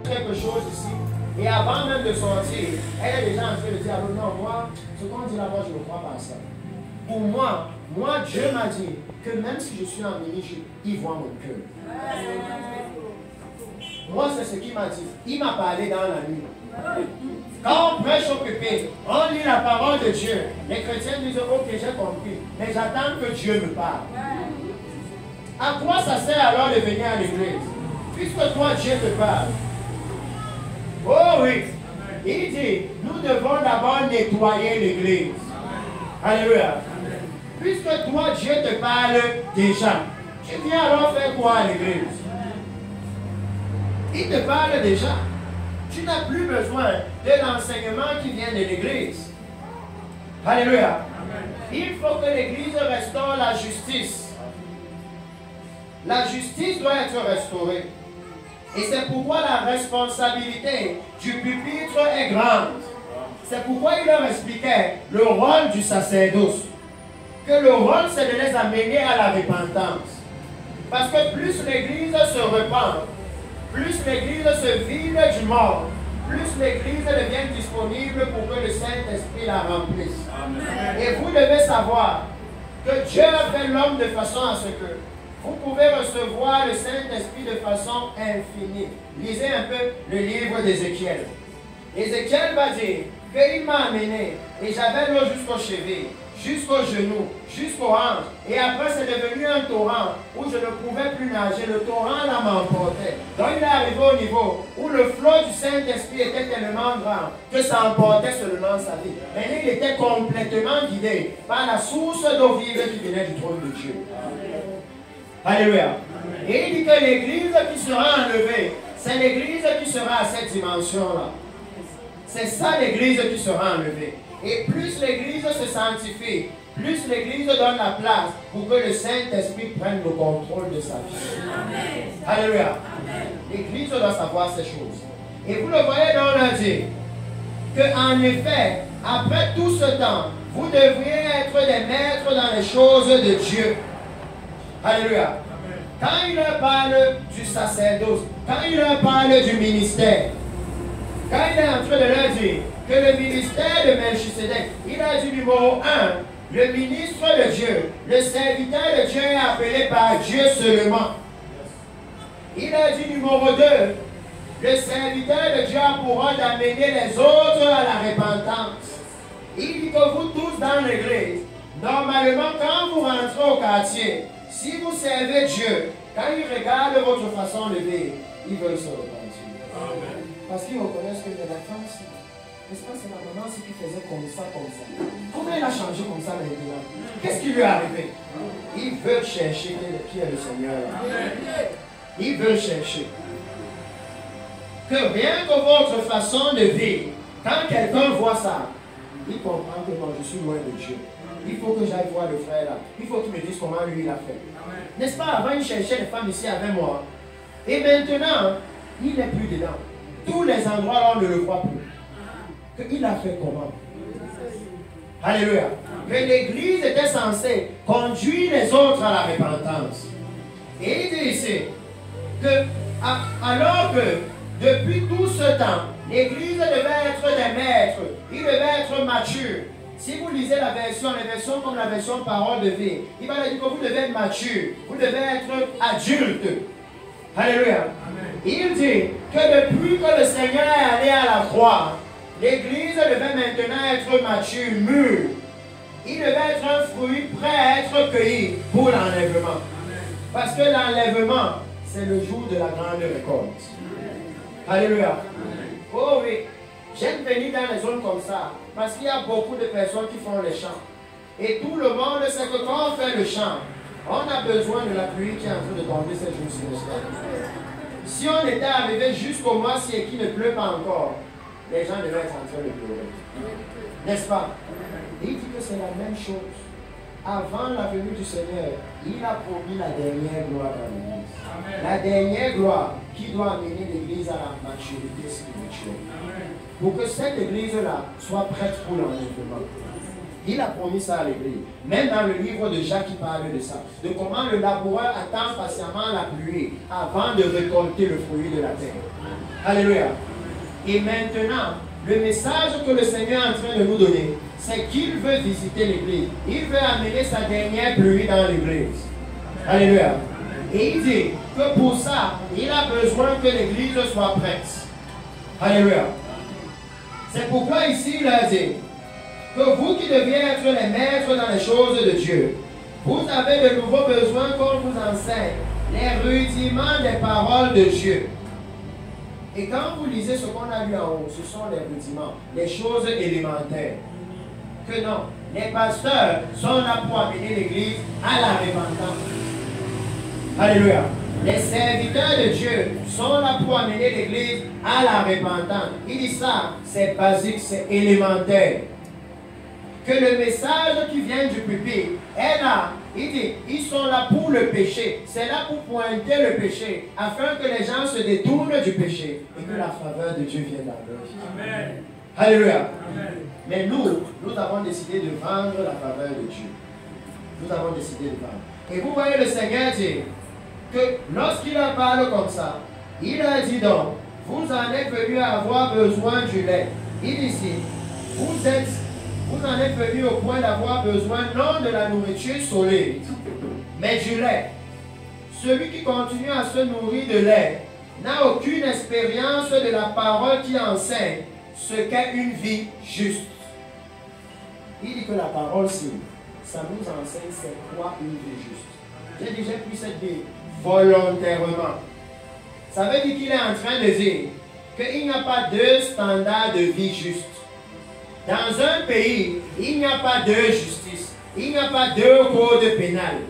quelque chose ici. Et avant même de sortir, elle est déjà en train de dire, alors non, moi, ce qu'on dit là-bas, je ne crois pas à ça. Pour moi, Dieu m'a dit que même si je suis en mini-jupe, il voit mon cœur. Moi, c'est ce qu'il m'a dit. Il m'a parlé dans la nuit. Quand on prêche au pépé, on lit la parole de Dieu. Les chrétiens disent, ok, j'ai compris, mais j'attends que Dieu me parle. À quoi ça sert alors de venir à l'église? Puisque toi, Dieu te parle. Oh oui. Il dit, nous devons d'abord nettoyer l'église. Alléluia. Puisque toi, Dieu te parle déjà, tu viens alors faire quoi à l'église? Il te parle déjà. Tu n'as plus besoin de l'enseignement qui vient de l'église. Alléluia. Il faut que l'église restaure la justice. La justice doit être restaurée. Et c'est pourquoi la responsabilité du pupitre est grande. C'est pourquoi il leur expliquait le rôle du sacerdoce. Que le rôle, c'est de les amener à la repentance. Parce que plus l'église se repent, plus l'église se vide du monde, plus l'église devient disponible pour que le Saint-Esprit la remplisse. Amen. Et vous devez savoir que Dieu a fait l'homme de façon à ce que vous pouvez recevoir le Saint-Esprit de façon infinie. Lisez un peu le livre d'Ézéchiel. Ézéchiel va dire qu'il m'a amené et j'avais l'eau jusqu'aux chevilles, jusqu'aux genoux, jusqu'aux hanches. Et après, c'est devenu un torrent où je ne pouvais plus nager. Le torrent là m'emportait. Donc, il est arrivé au niveau où le flot du Saint-Esprit était tellement grand que ça emportait seulement sa vie. Mais il était complètement guidé par la source d'eau vive qui venait du trône de Dieu. Alléluia. Et il dit que l'église qui sera enlevée, c'est l'église qui sera à cette dimension-là. C'est ça l'église qui sera enlevée. Et plus l'église se sanctifie, plus l'église donne la place pour que le Saint-Esprit prenne le contrôle de sa vie. Amen. Alléluia. L'église doit savoir ces choses. Et vous le voyez dans lundi, qu'en effet, après tout ce temps, vous devriez être des maîtres dans les choses de Dieu. Alléluia. Quand il leur parle du sacerdoce, quand il leur parle du ministère, quand il est en train de leur dire que le ministère de Melchisedec, il a dit numéro 1, le ministre de Dieu, le serviteur de Dieu est appelé par Dieu seulement. Il a dit numéro 2, le serviteur de Dieu a pour rôle d'amener les autres à la repentance. Il dit que vous tous dans l'église, normalement quand vous rentrez au quartier, si vous servez Dieu, quand ils regardent votre façon de vivre, ils veulent se repentir. Amen. Parce qu'ils reconnaissent que la femme, n'est-ce pas, c'est la maman qui faisait comme ça. Comment elle a changé comme ça maintenant? Qu'est-ce qui lui est arrivé? Ils veulent chercher qui est le Seigneur. Ils veulent chercher. Que rien que votre façon de vivre, quand quelqu'un voit ça, il comprend que non, je suis loin de Dieu. Il faut que j'aille voir le frère là. Il faut qu'il me dise comment lui il a fait. N'est-ce pas, avant il cherchait les femmes ici avec moi. Et maintenant, il n'est plus dedans. Tous les endroits là, on ne le voit plus. Il a fait comment? Alléluia. Que l'église était censée conduire les autres à la repentance. Et il dit ici que alors que depuis tout ce temps, l'église devait être des maîtres, il devait être mature. Si vous lisez la version, les versions comme la version parole de vie, il va dire que vous devez être mature, vous devez être adulte. Alléluia. Il dit que depuis que le Seigneur est allé à la croix, l'église devait maintenant être mature, mûre. Il devait être un fruit prêt à être cueilli pour l'enlèvement. Parce que l'enlèvement, c'est le jour de la grande récolte. Alléluia. Oh oui, j'aime venir dans les zones comme ça, parce qu'il y a beaucoup de personnes qui font les chants. Et tout le monde sait que quand on fait le chant, on a besoin de la pluie qui est en train de tomber cette jour-ci. Si on était arrivé jusqu'au mois-ci et qu'il ne pleut pas encore, les gens devaient être en train de pleurer. N'est-ce pas? Il dit que c'est la même chose. Avant la venue du Seigneur, il a promis la dernière gloire dans l'Église. La dernière gloire qui doit amener l'Église à la maturité spirituelle. Pour que cette Église-là soit prête pour l'enlèvement. Il a promis ça à l'église. Même dans le livre de Jacques, il parle de ça. De comment le laboureur attend patiemment la pluie avant de récolter le fruit de la terre. Alléluia. Et maintenant, le message que le Seigneur est en train de nous donner, c'est qu'il veut visiter l'église. Il veut amener sa dernière pluie dans l'église. Alléluia. Et il dit que pour ça, il a besoin que l'église soit prête. Alléluia. C'est pourquoi ici il a dit que vous qui deviez être les maîtres dans les choses de Dieu, vous avez de nouveaux besoins qu'on vous enseigne les rudiments des paroles de Dieu. Et quand vous lisez ce qu'on a lu en haut, ce sont les rudiments, les choses élémentaires. Que non, les pasteurs sont là pour amener l'église à la repentance. Alléluia. Les serviteurs de Dieu sont là pour amener l'église à la repentance. Il dit ça, c'est basique, c'est élémentaire. Que le message qui vient du pupitre est là. Il dit, ils sont là pour le péché. C'est là pour pointer le péché, afin que les gens se détournent du péché et que la faveur de Dieu vienne dans leur vie. Amen. Alléluia. Amen. Mais nous avons décidé de vendre la faveur de Dieu. Nous avons décidé de vendre. Et vous voyez le Seigneur dire que lorsqu'il en parle comme ça, il a dit donc, vous en êtes venus à avoir besoin du lait. Il dit ici, vous en êtes venus au point d'avoir besoin non de la nourriture solide, mais du lait. Celui qui continue à se nourrir de lait n'a aucune expérience de la parole qui enseigne ce qu'est une vie juste. Il dit que la parole, ça nous enseigne c'est quoi une vie juste. J'ai déjà pris cette vie volontairement. Ça veut dire qu'il est en train de dire qu'il n'y a pas deux standards de vie juste. Dans un pays, il n'y a pas deux justices. Il n'y a pas deux codes pénals.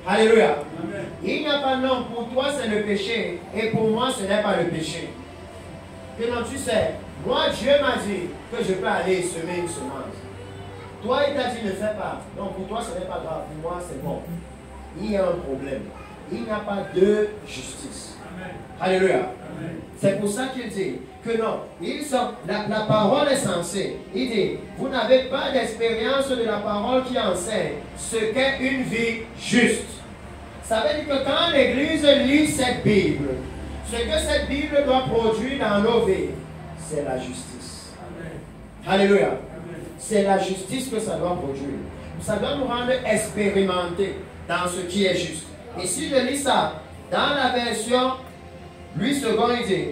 Alléluia. Amen. Il n'y a pas non, pour toi c'est le péché et pour moi ce n'est pas le péché. Que non, tu sais, moi Dieu m'a dit que je peux aller semer une semence. Toi il t'a dit ne fais pas. Donc pour toi ce n'est pas grave, pour moi c'est bon. Il y a un problème. Il n'y a pas de justice. Amen. Alléluia. C'est pour ça qu'il dit que non, la parole est censée. Il dit, vous n'avez pas d'expérience de la parole qui enseigne ce qu'est une vie juste. Ça veut dire que quand l'Église lit cette Bible, ce que cette Bible doit produire dans nos vies, c'est la justice. Amen. Alléluia. C'est la justice que ça doit produire. Ça doit nous rendre expérimentés dans ce qui est juste. Et si je lis ça dans la version Louis II, il dit,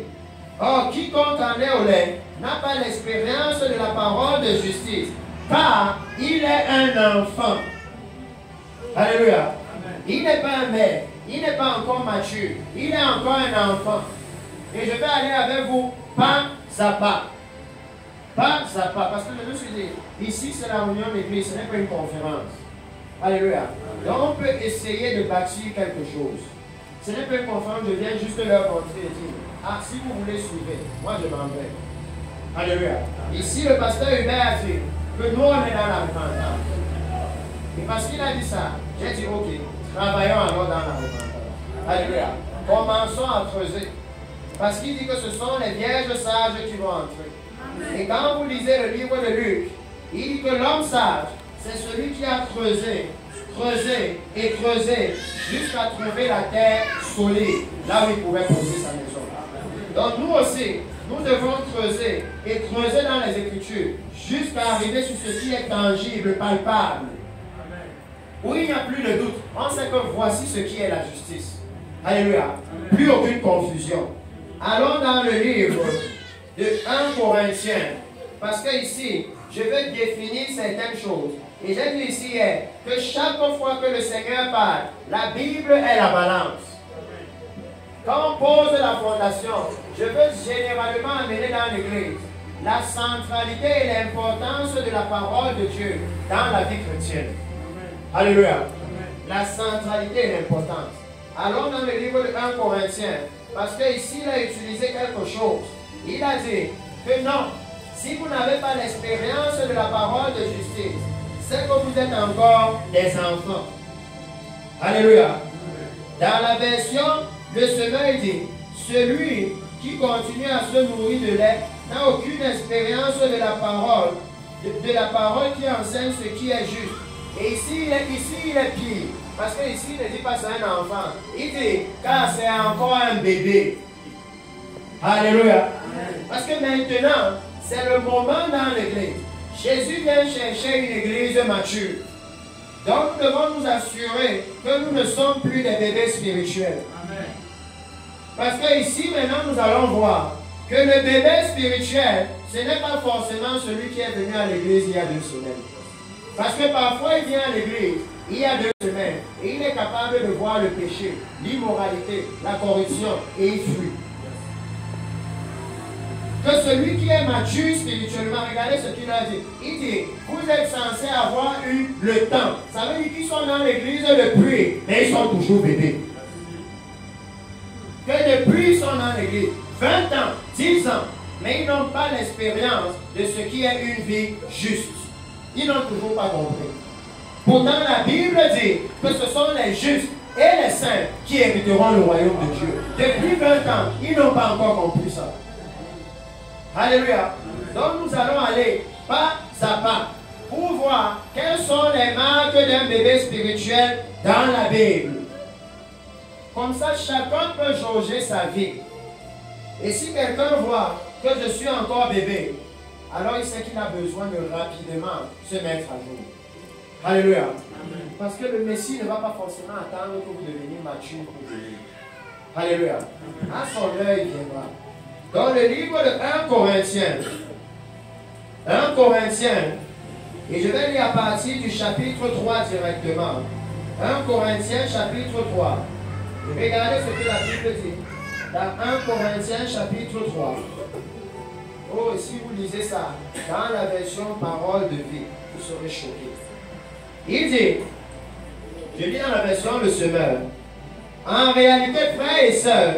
or quiconque en est au lait n'a pas l'expérience de la parole de justice, car il est un enfant. Alléluia. Amen. Il n'est pas un maire, il n'est pas encore mature, il est encore un enfant. Et je vais aller avec vous pas à pas. Pas à pas, parce que je me suis dit, ici c'est la réunion d'église, ce n'est pas une conférence. Alléluia. Donc on peut essayer de bâtir quelque chose. Ce n'est pas une conférence, je viens juste leur montrer et dire, ah, si vous voulez suivre, moi je m'en vais. Alléluia. Ici, le pasteur Hubert a dit que nous, on est dans la repentance. Et parce qu'il a dit ça, j'ai dit, ok, travaillons alors dans la repentance. Alléluia. Commençons à creuser. Parce qu'il dit que ce sont les vierges sages qui vont entrer. Et quand vous lisez le livre de Luc, il dit que l'homme sage, c'est celui qui a creusé et creusé jusqu'à trouver la terre solide, là où il pouvait poser sa maison. Donc nous aussi, nous devons creuser et creuser dans les Écritures jusqu'à arriver sur ce qui est tangible, palpable. Où il n'y a plus de doute. On sait que voici ce qui est la justice. Alléluia. Plus aucune confusion. Allons dans le livre de 1 Corinthiens. Parce que ici, je vais définir certaines choses. Et j'ai dit ici hier que chaque fois que le Seigneur parle, la Bible est la balance. Quand on pose la fondation, je veux généralement amener dans l'église la centralité et l'importance de la parole de Dieu dans la vie chrétienne. Alléluia. La centralité et l'importance. Allons dans le livre de 1 Corinthiens, parce qu'ici il a utilisé quelque chose. Il a dit que non, si vous n'avez pas l'expérience de la parole de justice, c'est que vous êtes encore des enfants. Alléluia. Dans la version, le semeur dit, celui qui continue à se nourrir de lait n'a aucune expérience de la parole de la parole qui enseigne ce qui est juste. Et ici, il est pire. Parce que ici, il ne dit pas c'est un enfant. Il dit, car c'est encore un bébé. Alléluia. Parce que maintenant, c'est le moment dans l'église. Jésus vient chercher une église mature. Donc, nous devons nous assurer que nous ne sommes plus des bébés spirituels. Amen. Parce que ici, maintenant, nous allons voir que le bébé spirituel, ce n'est pas forcément celui qui est venu à l'église il y a 2 semaines. Parce que parfois, il vient à l'église il y a 2 semaines et il est capable de voir le péché, l'immoralité, la corruption et il fuit. Que celui qui est mature spirituellement, regardez ce qu'il a dit. Il dit, vous êtes censés avoir eu le temps. Ça veut dire qu'ils sont dans l'église depuis, mais ils sont toujours bébés. Que depuis ils sont dans l'église, 20 ans, 10 ans, mais ils n'ont pas l'expérience de ce qui est une vie juste. Ils n'ont toujours pas compris. Pourtant, la Bible dit que ce sont les justes et les saints qui hériteront le royaume de Dieu. Depuis 20 ans, ils n'ont pas encore compris ça. Alléluia. Donc nous allons aller pas à pas pour voir quelles sont les marques d'un bébé spirituel dans la Bible. Comme ça, chacun peut jauger sa vie. Et si quelqu'un voit que je suis encore bébé, alors il sait qu'il a besoin de rapidement se mettre à jour. Alléluia. Amen. Parce que le Messie ne va pas forcément attendre que vous deveniez mature pour venir. Alléluia. Amen. À son heure, il viendra. Dans le livre de 1 Corinthiens, et je vais lire à partir du chapitre 3 directement. 1 Corinthiens chapitre 3. Et regardez ce que la Bible dit. Dans 1 Corinthiens chapitre 3. Oh, si vous lisez ça, dans la version parole de vie, vous serez choqués. Il dit, je lis dans la version le semeur. En réalité, frères et sœurs,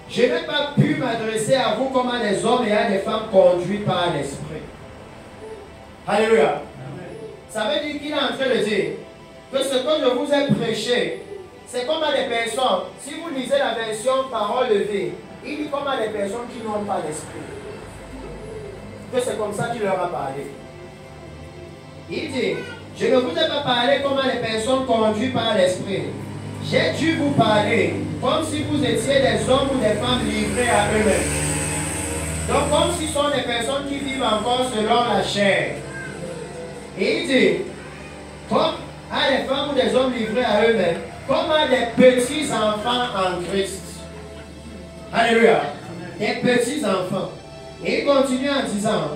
je n'ai pas pu m'adresser à vous comme à des hommes et à des femmes conduits par l'esprit. Alléluia. Ça veut dire qu'il est en train de dire que ce que je vous ai prêché, c'est comme à des personnes, si vous lisez la version parole de vie, il dit comme à des personnes qui n'ont pas l'esprit. Que c'est comme ça qu'il leur a parlé. Il dit, je ne vous ai pas parlé comme à des personnes conduites par l'esprit. J'ai dû vous parler comme si vous étiez des hommes ou des femmes livrés à eux-mêmes. Donc comme si ce sont des personnes qui vivent encore selon la chair. Et il dit, comme à des femmes ou des hommes livrés à eux-mêmes, comme à des petits enfants en Christ. Alléluia. Des petits enfants. Et il continue en disant,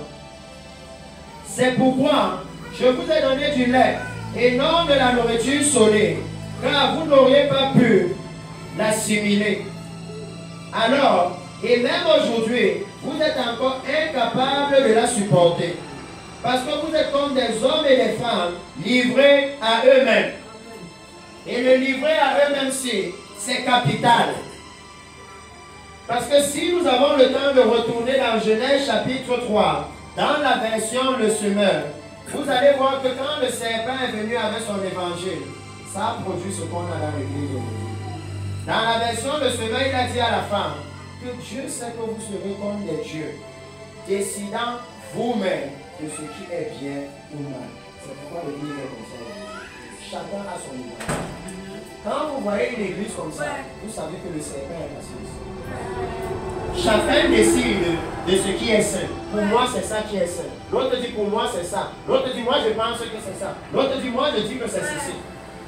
c'est pourquoi je vous ai donné du lait et non de la nourriture solide, car vous n'auriez pas pu l'assimiler. Alors, et même aujourd'hui, vous êtes encore incapables de la supporter. Parce que vous êtes comme des hommes et des femmes livrés à eux-mêmes. Et le livrer à eux-mêmes, c'est capital. Parce que si nous avons le temps de retourner dans Genèse chapitre 3, dans la version Le Semeur, vous allez voir que quand le serpent est venu avec son évangile, ça a produit ce qu'on a dans l'église aujourd'hui. Dans la version Le Semeur, il a dit à la femme que Dieu sait que vous serez comme des dieux, décidant vous-même de ce qui est bien ou mal. C'est pourquoi l'église est comme ça. Chacun a son image. Quand vous voyez une église comme ça, vous savez que le serpent est passé ici. Chacun décide de ce qui est saint. Pour moi, c'est ça qui est saint. L'autre dit pour moi, c'est ça. L'autre dit moi, je pense que c'est ça. L'autre dit moi, je dis que c'est ceci.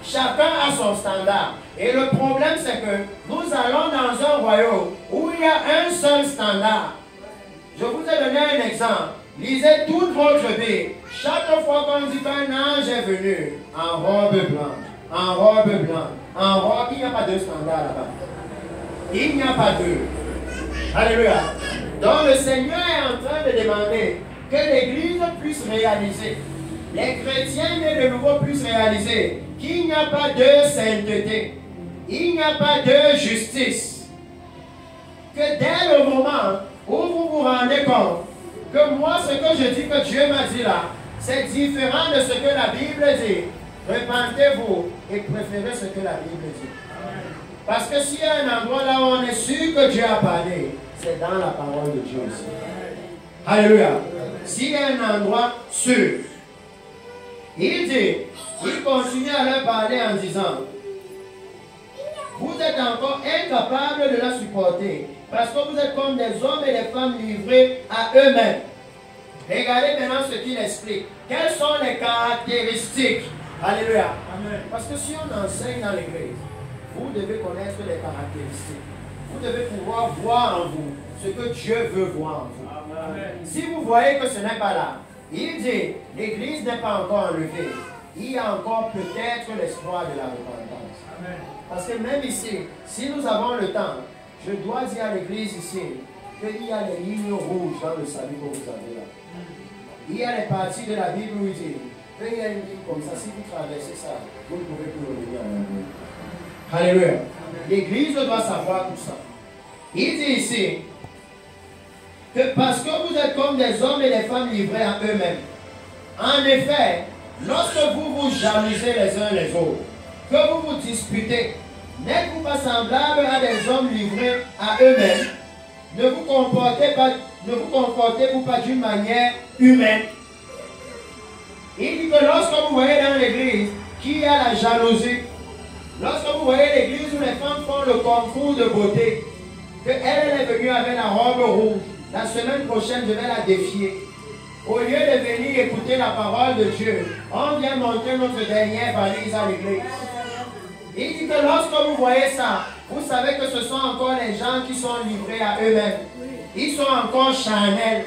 Chacun a son standard. Et le problème, c'est que nous allons dans un royaume où il y a un seul standard. Je vous ai donné un exemple. Lisez toute votre Bible. Chaque fois qu'on dit qu'un ange est venu en robe blanche, en robe blanche, en robe, il n'y a pas de standard là-bas. Il n'y a pas deux. Alléluia. Donc le Seigneur est en train de demander que l'Église puisse réaliser, les chrétiens nés de nouveau puissent réaliser qu'il n'y a pas de sainteté, il n'y a pas de justice. Que dès le moment où vous vous rendez compte que moi ce que je dis que Dieu m'a dit là, c'est différent de ce que la Bible dit, repentez-vous et préférez ce que la Bible dit. Parce que s'il y a un endroit là où on est sûr que Dieu a parlé, c'est dans la parole de Dieu aussi. Alléluia. S'il y a un endroit sûr. Il continue à leur parler en disant, vous êtes encore incapables de la supporter, parce que vous êtes comme des hommes et des femmes livrés à eux-mêmes. Regardez maintenant ce qu'il explique. Quelles sont les caractéristiques? Alléluia. Amen. Parce que si on enseigne dans l'église, vous devez connaître les caractéristiques. Vous devez pouvoir voir en vous ce que Dieu veut voir en vous. Amen. Si vous voyez que ce n'est pas là, il dit, l'église n'est pas encore enlevée. Il y a encore peut-être l'espoir de la repentance. Amen. Parce que même ici, si nous avons le temps, je dois dire à l'église ici qu'il y a des lignes rouges dans le salut que vous avez là. Il y a des parties de la Bible où il dit qu'il y a une ligne comme ça, si vous traversez ça, vous ne pouvez plus revenir à la vie. Alléluia. L'église doit savoir tout ça. Il dit ici que parce que vous êtes comme des hommes et des femmes livrés à eux-mêmes. En effet, lorsque vous vous jalousez les uns les autres, que vous vous disputez, n'êtes-vous pas semblables à des hommes livrés à eux-mêmes? Ne vous comportez-vous pas d'une manière humaine? Il dit que lorsque vous voyez dans l'église qu'il y a la jalousie, lorsque vous voyez l'église où les femmes font le concours de beauté, qu'elle est venue avec la robe rouge, la semaine prochaine je vais la défier. Au lieu de venir écouter la parole de Dieu, on vient montrer notre dernière valise à l'église. Il dit que lorsque vous voyez ça, vous savez que ce sont encore les gens qui sont livrés à eux-mêmes. Ils sont encore charnels.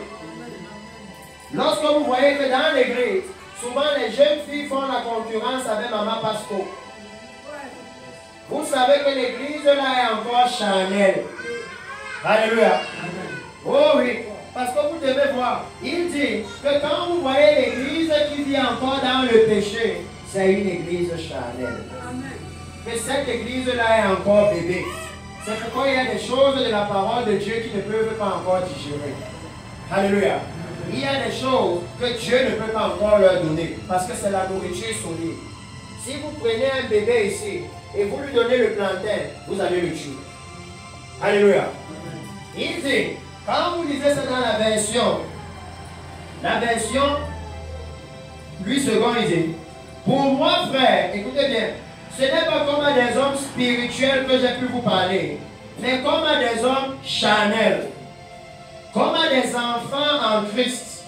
Lorsque vous voyez que dans l'église, souvent les jeunes filles font la concurrence avec Maman Pasco. Vous savez que l'église là est encore charnelle. Alléluia. Oh oui. Parce que vous devez voir, il dit que quand vous voyez l'église qui vit encore dans le péché, c'est une église charnelle. Que cette église-là est encore bébé. C'est pourquoi il y a des choses de la parole de Dieu qui ne peuvent pas encore digérer. Alléluia. Il y a des choses que Dieu ne peut pas encore leur donner, parce que c'est la nourriture solide. Si vous prenez un bébé ici, et vous lui donnez le plantain, vous allez le tuer. Alléluia. Il dit, quand vous lisez ça dans la version 8 secondes, il dit, pour moi, frère, écoutez bien, ce n'est pas comme à des hommes spirituels que j'ai pu vous parler, mais comme à des hommes charnels, comme à des enfants en Christ.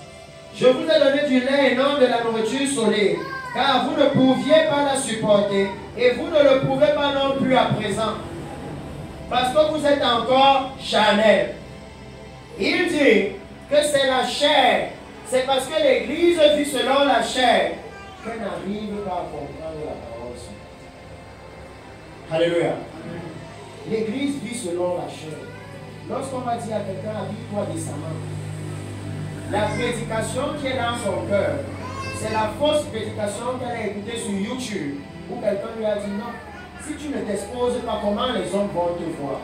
Je vous ai donné du lait et non de la nourriture solide, car vous ne pouviez pas la supporter, et vous ne le pouvez pas non plus à présent, parce que vous êtes encore charnels. Il dit que c'est la chair. C'est parce que l'Église vit selon la chair qu'elle n'arrive pas à comprendre la parole. Alléluia. L'Église vit selon la chair. Lorsqu'on va dire à quelqu'un, habille-toi décemment, la prédication qui est dans son cœur, c'est la fausse prédication qu'elle a écoutée sur YouTube, où quelqu'un lui a dit non, si tu ne t'exposes pas, comment les hommes vont te voir?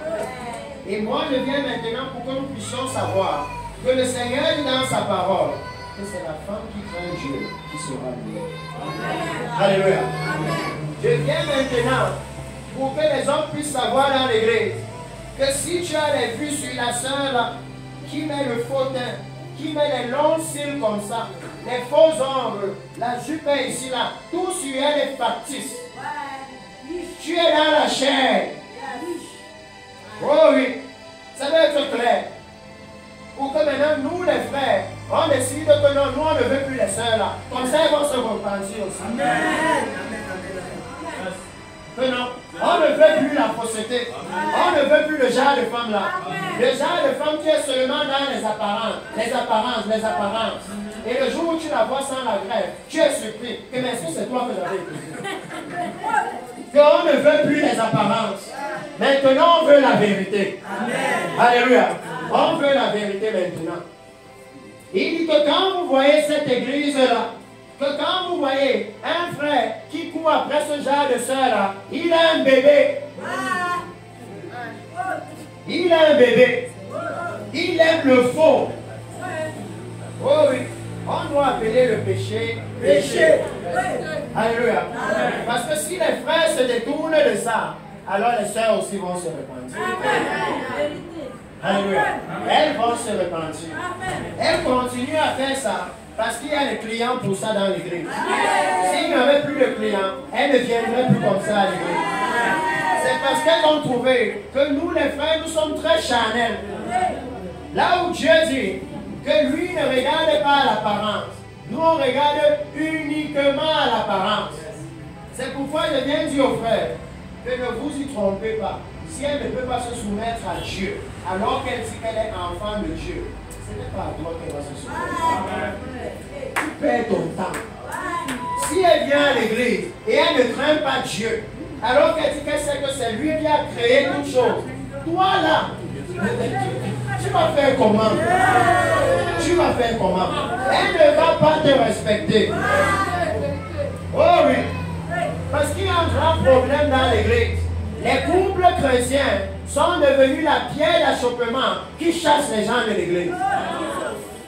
Et moi, je viens maintenant pour que nous puissions savoir que le Seigneur dit dans sa parole que c'est la femme qui craint Dieu qui sera louée. Alléluia. Je viens maintenant pour que les hommes puissent savoir dans l'église que si tu as les vues sur la sœur là, qui met le faux teint, qui met les longs cils comme ça, les faux ongles, la jupe est ici là, tout sur elle est factice. Tu es dans la chair. Oh oui, ça doit être clair. Pour que maintenant, nous les frères, on décide que non, nous on ne veut plus les sœurs là. Comme ça, elles vont se repentir aussi. Amen. Que non, on ne veut plus la fausseté. On ne veut plus le genre de femme là. Le genre de femme qui est seulement dans les apparences. Les apparences, les apparences. Et le jour où tu la vois sans la grève, tu es surpris. Que mais est-ce que c'est toi que j'avais écouté? Qu'on ne veut plus les apparences. Maintenant, on veut la vérité. Amen. Alléluia. On veut la vérité maintenant. Il dit que quand vous voyez cette église-là, que quand vous voyez un frère qui court après ce genre de soeur-là, il a un bébé. Il a un bébé. Il aime le faux. Oh oui. On doit appeler le péché péché. Alléluia. Parce que si les frères se détournent de ça, alors les sœurs aussi vont se repentir. Alléluia. Elles vont se repentir. Elles continuent à faire ça parce qu'il y a des clients pour ça dans l'église. S'il n'y avait plus de clients, elles ne viendraient plus comme ça à l'église. C'est parce qu'elles ont trouvé que nous, les frères, nous sommes très charnels. Là où Dieu dit que lui ne regarde pas à l'apparence, nous on regarde uniquement à l'apparence. C'est pourquoi je viens dire aux frères que ne vous y trompez pas. Si elle ne peut pas se soumettre à Dieu, alors qu'elle dit qu'elle est enfant de Dieu, ce n'est pas à toi qu'elle va se soumettre. Tu perds ton temps. Si elle vient à l'église et elle ne craint pas Dieu, alors qu'elle dit qu'elle sait que c'est lui qui a créé toutes choses, toi là, tu vas faire comment? Tu vas faire comment? Elle ne va pas te respecter. Oh oui. Parce qu'il y a un grand problème dans l'église. Les couples chrétiens sont devenus la pierre d'achoppement qui chasse les gens de l'église.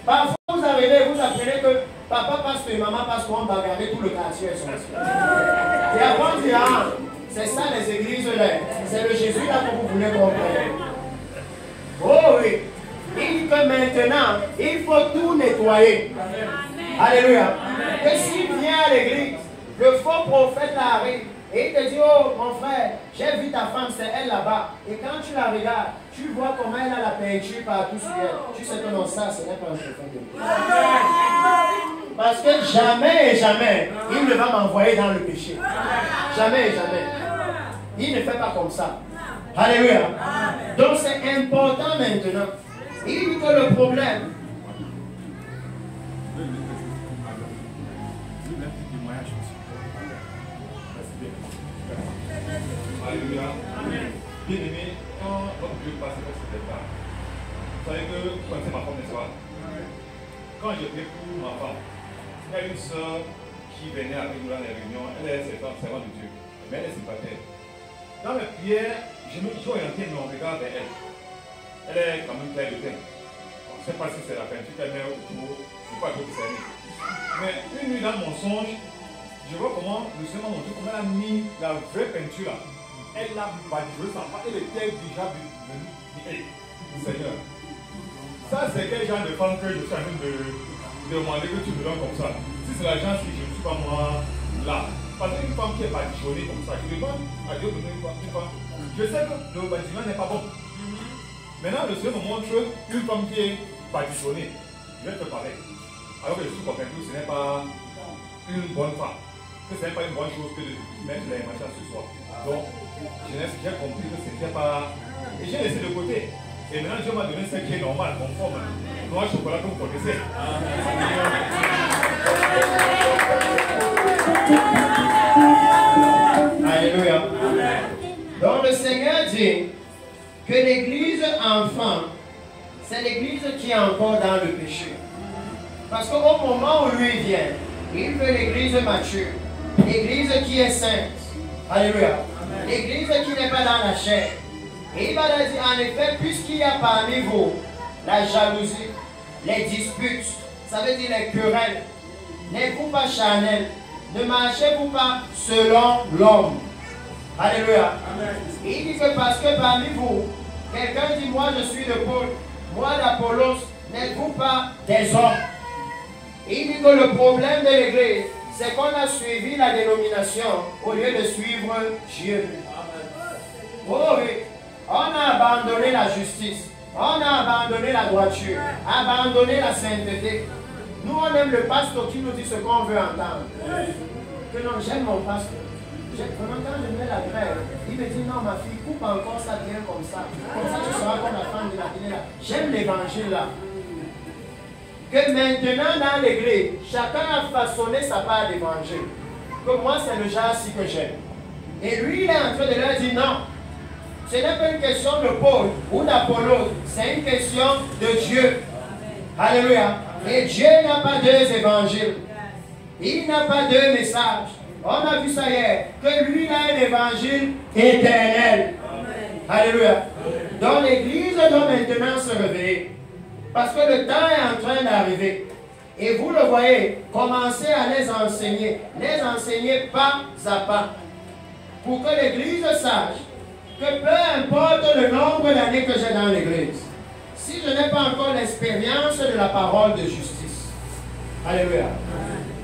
Parfois, vous arrivez, vous apprenez que papa passe et maman passe pour bagarrer tout le quartier est sorti. Et après, on dit, ah, c'est ça les églises là. C'est le Jésus là que vous voulez comprendre. Oh oui. Il dit que maintenant, il faut tout nettoyer. Alléluia. Et s'il vient à l'église, le faux prophète arrive et il te dit, oh mon frère, j'ai vu ta femme, c'est elle là-bas. Et quand tu la regardes, tu vois comment elle a la peinture partout sur elle. Tu sais que non, ça, ce n'est pas un prophète de Dieu. Parce que jamais et jamais, il ne va m'envoyer dans le péché. Jamais et jamais. Il ne fait pas comme ça. Alléluia. Donc c'est important maintenant. Il dit que le problème, Alléluia. Bien aimé, quand votre Dieu passe par ce départ, vous savez que vous connaissez ma femme, n'est-ce pas? Quand j'ai pris pour ma femme, il y a une soeur qui venait avec nous dans les réunions, elle est servante de Dieu, mais elle est célibataire. Dans mes prières, je me suis orienté mon regard vers elle. Elle est quand même claire de teint. Je ne sais pas si c'est la peinture qu'elle met autour, je ne sais pas trop discerner. Mais une nuit dans mon songe, je vois comment le Seigneur m'a montré comment elle a mis la vraie peinture là. Elle l'a badigeonnée sans pas, elle était déjà venue. Hey, Seigneur, ça c'est quel genre de femme que je suis en train de demander que tu me donnes comme ça. Si c'est la gens, si je ne suis pas moi là. Parce qu'une femme qui est badijonnée comme ça, je demande à Dieu de me donner une femme. Je sais que le badigeonnement n'est pas bon. Maintenant, le Seigneur me montre une femme qui est badijonnée. Je vais te parler. Alors que je suis convaincu que ce n'est pas une bonne femme. Que ce n'est pas une bonne chose que de mettre les machins ce soir. Donc, j'ai compris que ce n'était pas. Et j'ai laissé de côté. Et maintenant, Dieu m'a donné ce qui est normal, conforme. Noir chocolat que vous connaissez. Alléluia. Donc, le Seigneur dit que l'église enfant, c'est l'église qui est encore dans le péché. Parce qu'au moment où lui vient, il veut l'église mature, l'église qui est sainte. Alléluia. L'église qui n'est pas dans la chair. Et il va leur dire, en effet, puisqu'il y a parmi vous la jalousie, les disputes, ça veut dire les querelles, n'êtes-vous pas charnels, ne marchez-vous pas selon l'homme. Alléluia. Il dit que parce que parmi vous, quelqu'un dit, moi je suis de Paul, moi d'Apollos, n'êtes-vous pas des hommes? Il dit que le problème de l'église, c'est qu'on a suivi la dénomination au lieu de suivre Dieu. Oh oui, on a abandonné la justice, on a abandonné la droiture, abandonné la sainteté. Nous on aime le pasteur qui nous dit ce qu'on veut entendre. Que non, j'aime mon pasteur. Vraiment quand je mets la grève, il me dit non ma fille, coupe encore ça bien comme ça. Comme ça tu seras comme la femme de la télé là. J'aime l'évangile là. Que maintenant dans l'église, chacun a façonné sa part d'évangile. Que moi c'est le genre-ci que j'aime. Et lui il est en train de leur dire non. Ce n'est pas une question de Paul ou d'Apollos, c'est une question de Dieu. Alléluia. Et Dieu n'a pas deux évangiles. Il n'a pas deux messages. On a vu ça hier, que lui a un évangile éternel. Alléluia. Donc l'église doit maintenant se réveiller. Parce que le temps est en train d'arriver. Et vous le voyez, commencez à les enseigner. Les enseigner pas à pas. Pour que l'église sache que peu importe le nombre d'années que j'ai dans l'église, si je n'ai pas encore l'expérience de la parole de justice. Alléluia.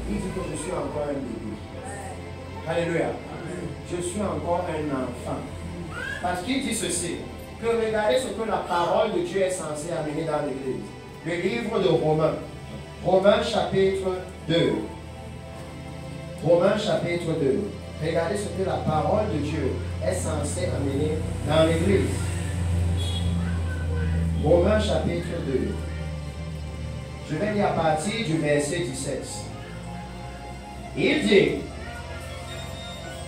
Il dit que je suis encore un bébé. Alléluia. Je suis encore un enfant. Parce qu'il dit ceci, que regardez ce que la parole de Dieu est censée amener dans l'église. Le livre de Romains. Romains chapitre 2. Romains chapitre 2. Regardez ce que la parole de Dieu est censée amener dans l'église. Romains chapitre 2. Je vais lire à partir du verset 17. Il dit,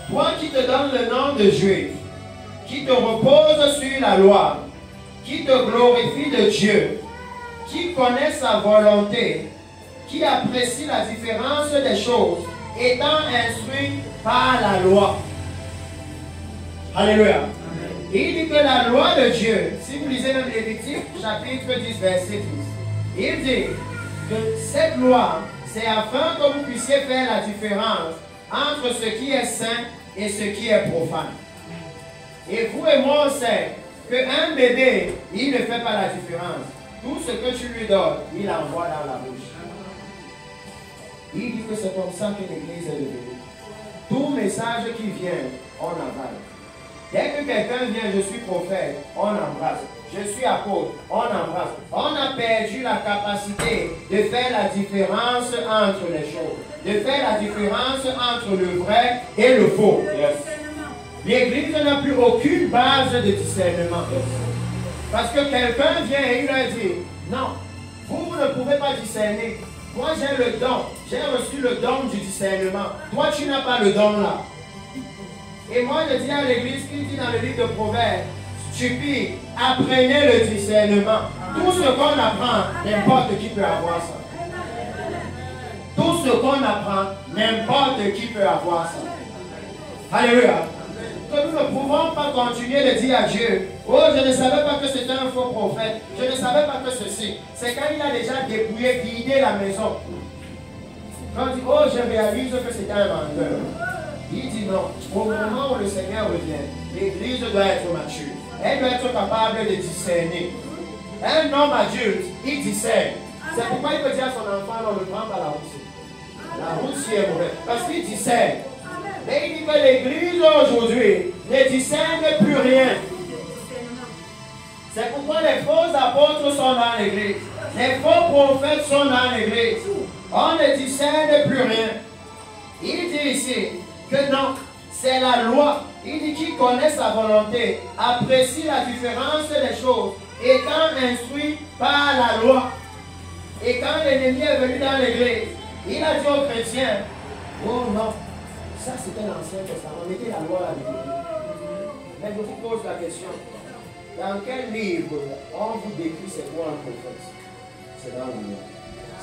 toi qui te donnes le nom de Juif, qui te repose sur la loi, qui te glorifie de Dieu, qui connaît sa volonté, qui apprécie la différence des choses, étant instruit par la loi. Alléluia. Amen. Il dit que la loi de Dieu, si vous lisez même Lévitique, chapitre 10, verset 10, il dit que cette loi, c'est afin que vous puissiez faire la différence entre ce qui est saint et ce qui est profane. Et vous et moi, on sait qu'un bébé, il ne fait pas la différence. Tout ce que tu lui donnes, il envoie dans la bouche. Il dit que c'est comme ça que l'Église est devenue. Tout message qui vient, on avale. Dès que quelqu'un vient, je suis prophète, on embrasse. Je suis apôtre, on embrasse. On a perdu la capacité de faire la différence entre les choses. De faire la différence entre le vrai et le faux. Yes. L'Église n'a plus aucune base de discernement. Parce que quelqu'un vient et il a dit, non, vous ne pouvez pas discerner. Moi j'ai le don, j'ai reçu le don du discernement. Toi tu n'as pas le don là. Et moi je dis à l'Église, qui dit dans le livre de Proverbes, stupide, apprenez le discernement. Tout ce qu'on apprend, n'importe qui peut avoir ça. Tout ce qu'on apprend, n'importe qui peut avoir ça. Alléluia. Que nous ne pouvons pas continuer de dire à Dieu, oh, je ne savais pas que c'était un faux prophète, je ne savais pas que ceci. C'est quand il a déjà dépouillé, vidé la maison. Quand il dit, oh, je réalise que c'était un menteur. Il dit non, au moment où le Seigneur revient, l'Église doit être mature. Elle doit être capable de discerner. Un homme adulte, il discerne. C'est pourquoi il peut dire à son enfant, on ne prend pas la route. La route si est mauvaise. Parce qu'il discerne. Mais il dit que l'Église aujourd'hui ne discerne plus rien. C'est pourquoi les faux apôtres sont dans l'Église. Les faux prophètes sont dans l'Église. On ne discerne plus rien. Il dit ici que non, c'est la loi. Il dit qu'il connaît sa volonté, apprécie la différence des choses, étant instruit par la loi. Et quand l'ennemi est venu dans l'Église, il a dit aux chrétiens, oh non, ça c'était l'Ancien Testament, mettez la loi là-dedans. Mais je vous pose la question, dans quel livre on vous décrit c'est quoi un prophète? C'est dans la loi.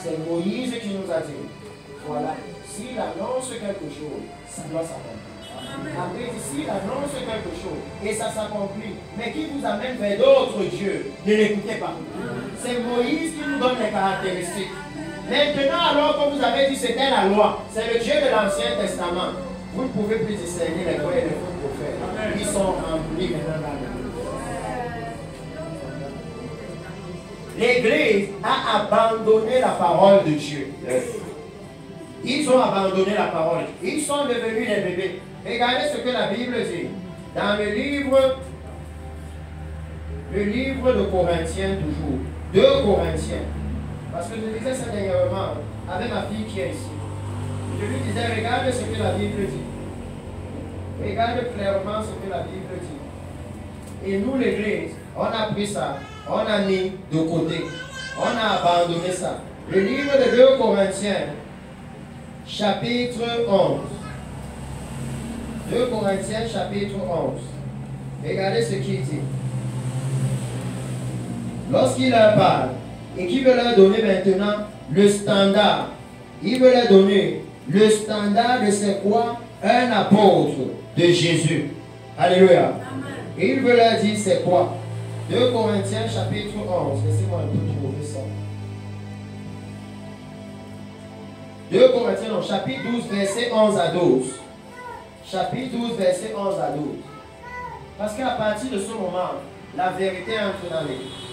C'est Moïse qui nous a dit, voilà, s'il annonce quelque chose, ça doit s'accomplir. Après, s'il annonce quelque chose et ça s'accomplit, mais qui vous amène vers d'autres dieux, ne l'écoutez pas. C'est Moïse qui nous donne les caractéristiques. Maintenant, alors que vous avez dit c'était la loi, c'est le Dieu de l'Ancien Testament, vous ne pouvez plus discerner les vrais et les faux prophètes. Ils sont remplis maintenant dans l'Église. L'Église a abandonné la parole de Dieu. Ils ont abandonné la parole. Ils sont devenus des bébés. Regardez ce que la Bible dit. Dans le livre de Corinthiens toujours. 2 Corinthiens. Parce que je disais ça dernièrement avec ma fille qui est ici. Je lui disais, regarde ce que la Bible dit. Regarde clairement ce que la Bible dit. Et nous, l'Église, on a pris ça. On a mis de côté. On a abandonné ça. Le livre de 2 Corinthiens, chapitre 11. 2 Corinthiens, chapitre 11. Regardez ce qu'il dit. Lorsqu'il leur parle, et qu'il veut leur donner maintenant le standard, il veut leur donner le standard de c'est quoi un apôtre de Jésus. Alléluia. Amen. Et il veut leur dire c'est quoi. 2 Corinthiens, chapitre 11. Laissez-moi un peu trouver ça. 2 Corinthiens, non, chapitre 12, verset 11 à 12. Chapitre 12, verset 11 à 12. Parce qu'à partir de ce moment, la vérité entre dans l'église.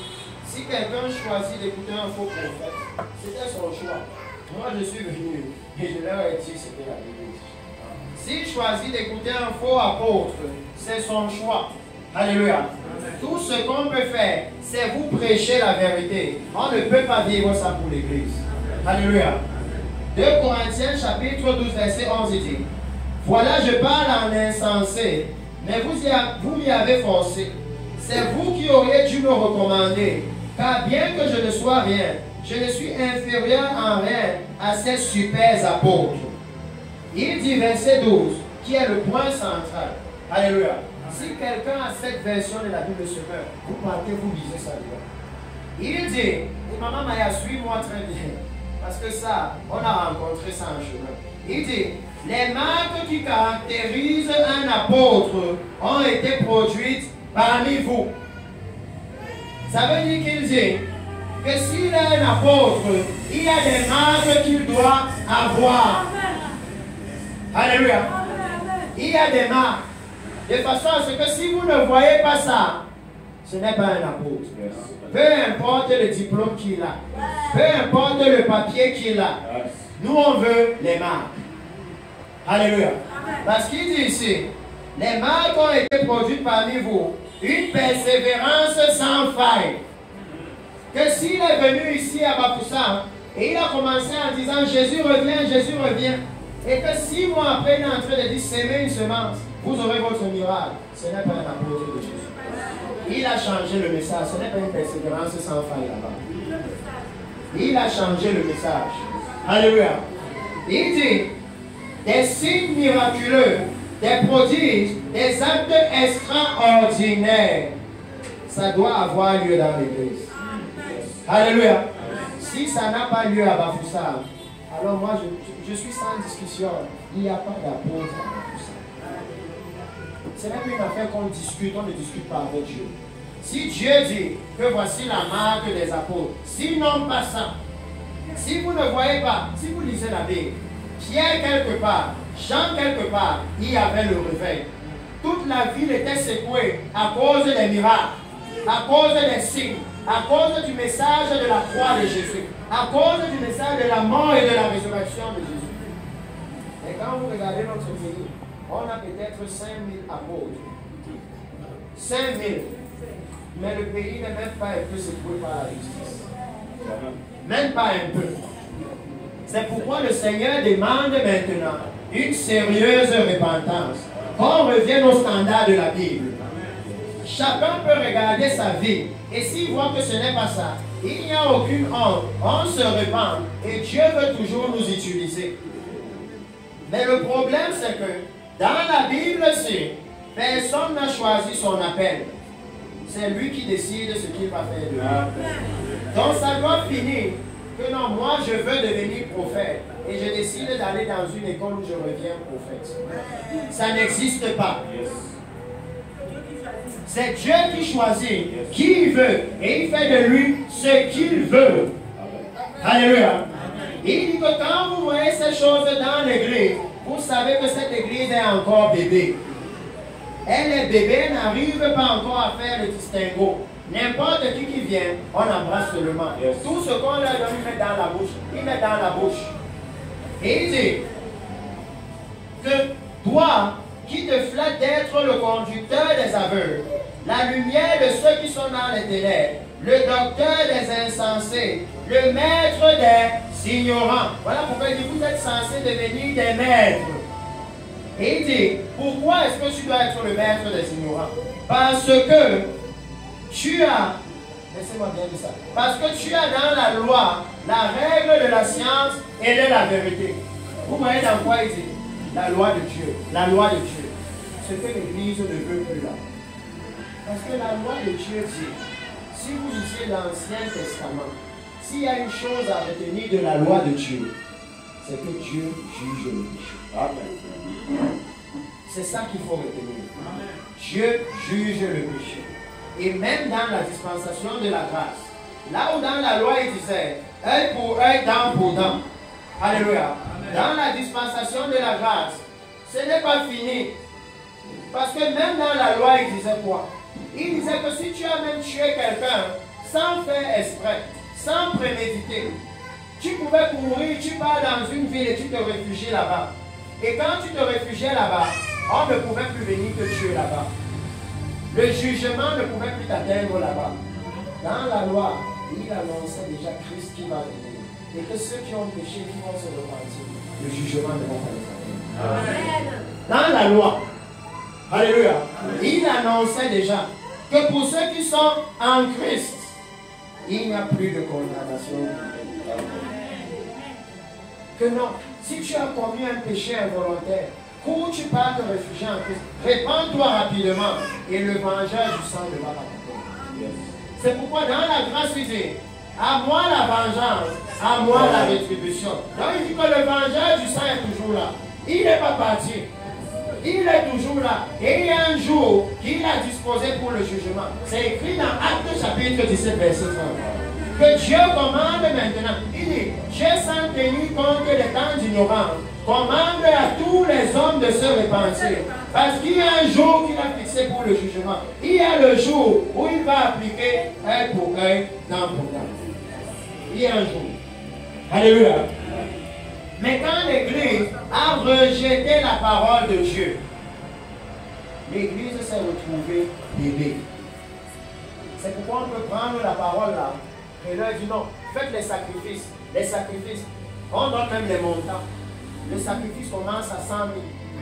Si quelqu'un choisit d'écouter un faux prophète, c'était son choix. Moi, je suis venu et je leur ai dit ce que la Bible dit. S'il choisit d'écouter un faux apôtre, c'est son choix. Alléluia. Tout ce qu'on peut faire, c'est vous prêcher la vérité. On ne peut pas vivre ça pour l'Église. Alléluia. 2 Corinthiens chapitre 12 verset 11 dit: voilà, je parle en insensé, mais vous m'y avez forcé. C'est vous qui auriez dû me recommander, car bien que je ne sois rien, je ne suis inférieur en rien à ces super apôtres. Il dit verset 12, qui est le point central. Alléluia. Si quelqu'un a cette version de la Bible se meurt, vous partez, vous lisez ça dedans. Il dit, et maman Maya, suis-moi très bien, parce que ça, on a rencontré ça en chemin. Il dit, les marques qui caractérisent un apôtre ont été produites parmi vous. Ça veut dire qu'il dit que s'il est un apôtre, il y a des marques qu'il doit avoir. Alléluia. Il y a des marques. De façon à ce que si vous ne voyez pas ça, ce n'est pas un apôtre. Peu importe le diplôme qu'il a, peu importe le papier qu'il a, nous on veut les marques. Alléluia. Parce qu'il dit ici, les marques ont été produites parmi vous, une persévérance sans faille. Que s'il est venu ici à Bafoussam et il a commencé en disant Jésus revient, et que 6 mois après il est en train de dire s'aimer une semence, vous aurez votre miracle. Ce n'est pas un apôtre de Jésus. Il a changé le message. Ce n'est pas une persévérance sans faille là-bas. Il a changé le message. Alléluia. Il dit des signes miraculeux, des prodiges, des actes extraordinaires. Ça doit avoir lieu dans l'église. Alléluia. Si ça n'a pas lieu à Bafoussam, alors moi je suis sans discussion. Il n'y a pas d'apôtre à Bafoussam. Ce n'est pas une affaire qu'on discute, on ne discute pas avec Dieu. Si Dieu dit que voici la marque des apôtres, sinon pas ça, si vous ne voyez pas, si vous lisez la Bible, Pierre quelque part, Jean quelque part, il y avait le réveil. Toute la ville était secouée à cause des miracles, à cause des signes, à cause du message de la croix de Jésus, à cause du message de la mort et de la résurrection de Jésus. Et quand vous regardez notre pays, on a peut-être 5000 apôtres. 5000. Mais le pays n'est même pas un peu secoué par la justice. Même pas un peu. C'est pourquoi le Seigneur demande maintenant une sérieuse repentance. Qu'on revienne au standard de la Bible. Chacun peut regarder sa vie. Et s'il voit que ce n'est pas ça, il n'y a aucune honte. On se repent. Et Dieu veut toujours nous utiliser. Mais le problème, c'est que dans la Bible, personne n'a choisi son appel. C'est lui qui décide ce qu'il va faire de lui. Donc ça doit finir que non, moi je veux devenir prophète. Et je décide d'aller dans une école où je reviens prophète. Ça n'existe pas. C'est Dieu qui choisit qui il veut. Et il fait de lui ce qu'il veut. Alléluia. Il dit que quand vous voyez ces choses dans l'église, vous savez que cette église est encore bébé. Elle est bébé, elle n'arrive pas encore à faire le distinguo. N'importe qui vient, on embrasse seulement. Tout ce qu'on leur donne, il met dans la bouche. Il met dans la bouche. Et il dit que toi, qui te flattes d'être le conducteur des aveugles, la lumière de ceux qui sont dans les ténèbres, le docteur des insensés, le maître des ignorants. Voilà pourquoi il dit, vous êtes censés devenir des maîtres. Et il dit, pourquoi est-ce que tu dois être le maître des ignorants? Parce que tu as, laissez-moi bien dire ça, parce que tu as dans la loi la règle de la science et de la vérité. Vous voyez dans quoi il dit? La loi de Dieu, la loi de Dieu. Ce que l'Église ne veut plus là. Parce que la loi de Dieu dit, si vous lisez l'Ancien Testament, s'il y a une chose à retenir de la loi de Dieu, c'est que Dieu juge le péché. Amen. C'est ça qu'il faut retenir. Amen. Dieu juge le péché. Et même dans la dispensation de la grâce, là où dans la loi il disait œil pour œil, dent pour dent. Alléluia. Amen. Dans la dispensation de la grâce, ce n'est pas fini. Parce que même dans la loi, il disait quoi? Il disait que si tu as même tué quelqu'un, sans faire exprès, sans préméditer. Tu pouvais courir, tu pars dans une ville et tu te réfugies là-bas. Et quand tu te réfugiais là-bas, on ne pouvait plus venir te tuer là-bas. Le jugement ne pouvait plus t'atteindre là-bas. Dans la loi, il annonçait déjà Christ qui va venir. Et que ceux qui ont péché, qui vont se repentir, le jugement ne va pas les atteindre. Dans la loi, alléluia, il annonçait déjà que pour ceux qui sont en Christ, il n'y a plus de condamnation. Que non, si tu as commis un péché involontaire, cours tu pars te réfugier en Christ, répands-toi rapidement et le vengeur du sang ne va pas t'atteindre. C'est pourquoi dans la grâce il dit, à moi la vengeance, à moi la rétribution. Donc il dit que le vengeur du sang est toujours là. Il n'est pas parti. Il est toujours là. Et il y a un jour qu'il a disposé pour le jugement. C'est écrit dans Actes chapitre 17, verset 30. Que Dieu commande maintenant. Il dit, j'ai sans tenir compte des temps d'ignorance. Commande à tous les hommes de se repentir. Parce qu'il y a un jour qu'il a fixé pour le jugement. Il y a le jour où il va appliquer œil pour œil, dent pour dent. Il y a un jour. Alléluia. Mais quand l'Église a rejeté la parole de Dieu, l'Église s'est retrouvée bébé. C'est pourquoi on peut prendre la parole là et leur dire non, faites les sacrifices. Les sacrifices, on donne même les montants. Le sacrifice commence à 100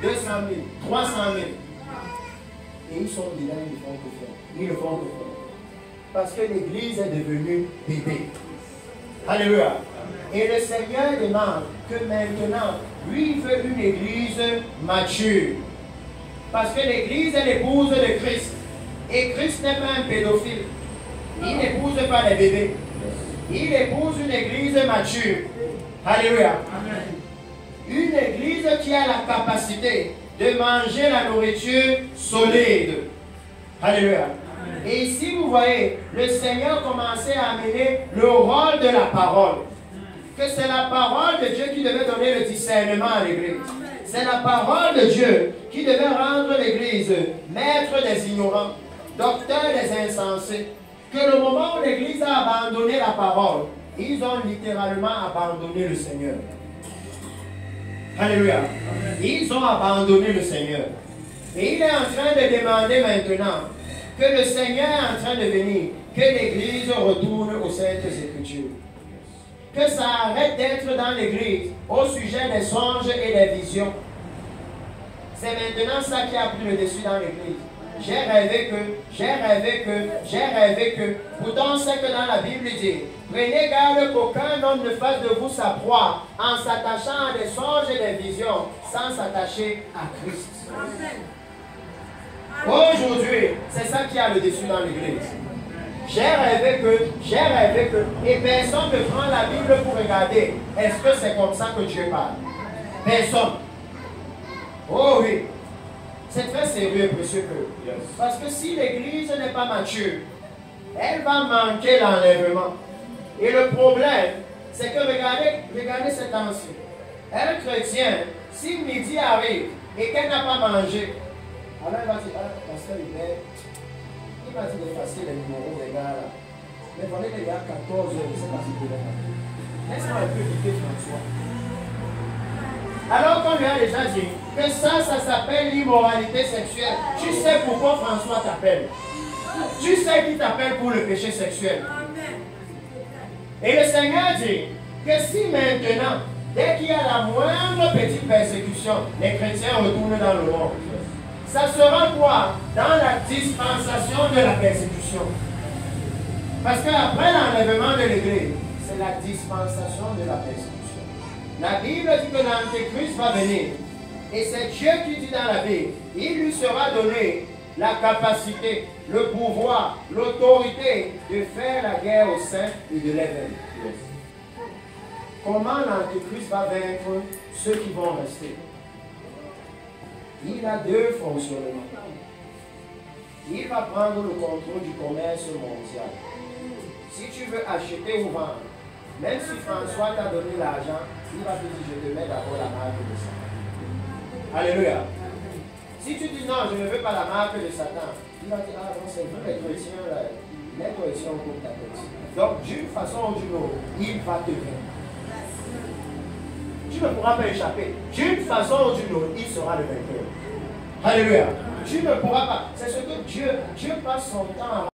000, 200 000, 300 000. Et ils sont dedans, ils ne font que faire. Ils ne font que faire. Parce que l'Église est devenue bébé. Alléluia. Et le Seigneur demande que maintenant, lui, il veut une Église mature. Parce que l'Église est l'épouse de Christ. Et Christ n'est pas un pédophile. Il n'épouse pas les bébés. Il épouse une Église mature. Alléluia. Amen. Une Église qui a la capacité de manger la nourriture solide. Alléluia. Amen. Et ici, vous voyez, le Seigneur commençait à amener le rôle de la parole. Que c'est la parole de Dieu qui devait donner le discernement à l'Église. C'est la parole de Dieu qui devait rendre l'Église maître des ignorants, docteur des insensés. Que le moment où l'Église a abandonné la parole, ils ont littéralement abandonné le Seigneur. Alléluia. Ils ont abandonné le Seigneur. Et il est en train de demander maintenant que le Seigneur est en train de venir, que l'Église retourne aux Saintes Écritures. Que ça arrête d'être dans l'Église au sujet des songes et des visions. C'est maintenant ça qui a pris le dessus dans l'Église. J'ai rêvé que. Pourtant, c'est que dans la Bible il dit, prenez garde qu'aucun homme ne fasse de vous sa proie en s'attachant à des songes et des visions sans s'attacher à Christ. Aujourd'hui, c'est ça qui a le dessus dans l'Église. J'ai rêvé que, et personne ne prend la Bible pour regarder. Est-ce que c'est comme ça que Dieu parle? Personne. Oh oui. C'est très sérieux, précieux. Parce que si l'Église n'est pas mature, elle va manquer l'enlèvement. Et le problème, c'est que regardez cet ancien. Un chrétien, si midi arrive et qu'elle n'a pas mangé, alors elle va dire, ah, pasteur Hubert, il m'a dit d'effacer les numéros des gars là. Mais voilà qu'il y a 14 heures, je ne sais pas si tu l'as fait. Laisse-moi un peu éviter François. Alors qu'on lui a déjà dit que ça s'appelle l'immoralité sexuelle. Tu sais pourquoi François t'appelle. Tu sais qui t'appelle pour le péché sexuel. Et le Seigneur dit que si maintenant, dès qu'il y a la moindre petite persécution, les chrétiens retournent dans le monde, ça sera quoi? Dans la dispensation de la persécution. Parce qu'après l'enlèvement de l'Église, c'est la dispensation de la persécution. La Bible dit que l'Antéchrist va venir. Et c'est Dieu qui dit dans la Bible, il lui sera donné la capacité, le pouvoir, l'autorité de faire la guerre aux saints et de les vaincre. Comment l'Antéchrist va vaincre ceux qui vont rester? Il a deux fonctionnements. Il va prendre le contrôle du commerce mondial. Si tu veux acheter ou vendre, même si François t'a donné l'argent, il va te dire, je te mets d'abord la marque de Satan. Alléluia. Si tu dis non, je ne veux pas la marque de Satan, il va dire, ah non, c'est vous les chrétiens là. mets-toi ici en compte ta tête. Donc, d'une façon ou d'une autre, il va te vaincre. Tu ne pourras pas échapper. D'une façon ou d'une autre, il sera le vainqueur. Alléluia. Tu ne pourras pas. C'est ce que Dieu passe son temps à